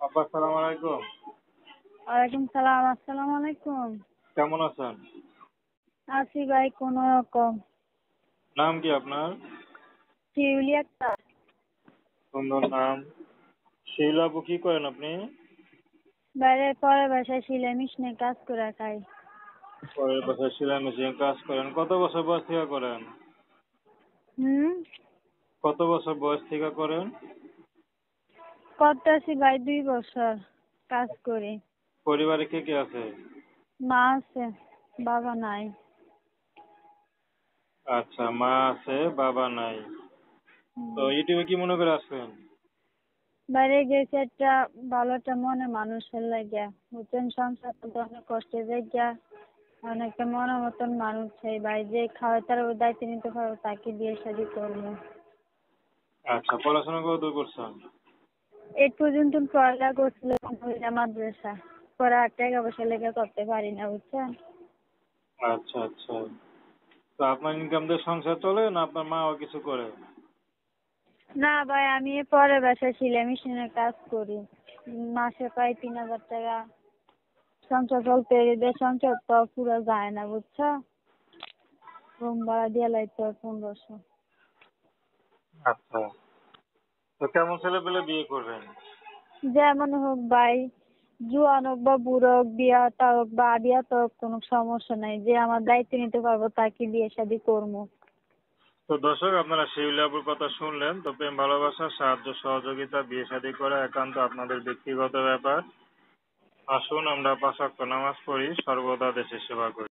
আপা আসসালামু আলাইকুম। ওয়ালাইকুম সালাম। আসসালামু আলাইকুম। কেমন আছেন? আছি ভাই কোন রকম। নাম কি আপনার? শিউলি আক্তার। সুন্দর নাম। শিউলি আপু, কি করেন আপনি? বাইরে পরের বাসায় সেলাই মেশিনে কাজ করে খাই। পরের বাসায় সেলাই মেশিনে কাজ করেন। কত বছর বয়স থেকে করেন? হুম। কত বছর বয়স থেকে করেন? করতেছি ভাই 2 বছর কাজ করি। পরিবারে কে কে আছে? মা আছে, বাবা নাই। আচ্ছা, মা আছে বাবা নাই। তো হুম। ইউটিউবে কি মনে করে আসছেন? বাইরে গেছে একটা ভালো একটা মনে মানুষের লাগিয়া বুঝছেন, সংসার তো অনেক কষ্টে যাইয়া অনেকটা মনের মতন মানুষ চাই ভাই, যে খাওয়া তার দায়িত্ব নিতে পারবো তাকে বিয়ে শাদী করবো। আচ্ছা, পড়াশোনা কত করছেন? এই পর্যন্ত পড়ালেখা করছিল মহিলা মাদ্রাসা, পরে আর টাকা পয়সা লেগে করতে পারি না বুঝছেন। আচ্ছা আচ্ছা। তো আপনার ইনকাম দিয়ে সংসার চলে না আপনার মাও কিছু করে? না ভাই, আমি পরের বাসায় সেলাই মেশিনের কাজ করি। মাসে প্রায় 3,000 টাকা সংসার চলতে গেলে সংসার তো পুরো যায় না বুঝছো। রুম ভাড়া দিয়ে লাইতে হয় 1500। আচ্ছা। তো কেমন ছেলে পেলে বিয়ে করবেন? যেমন হোক ভাই, জুয়ান হোক বা বুড়ো হোক, বিয়াটা হোক বা আডিয়াতে হোক, কোনো সমস্যা নাই, যে আমার দায়িত্ব নিতে পারবো তাকে বিয়ে শাদী করবো। তো দর্শক, আপনারা শিউলি আপুর কথা শুনলেন। তো প্রেম ভালোবাসা সাহায্য সহযোগিতা বিয়ে শাদী করা একান্ত আপনাদের ব্যক্তিগত ব্যাপার। আসুন আমরা 5 ওয়াক্ত নামাজ পড়ি, সর্বদা দেশের সেবা করি।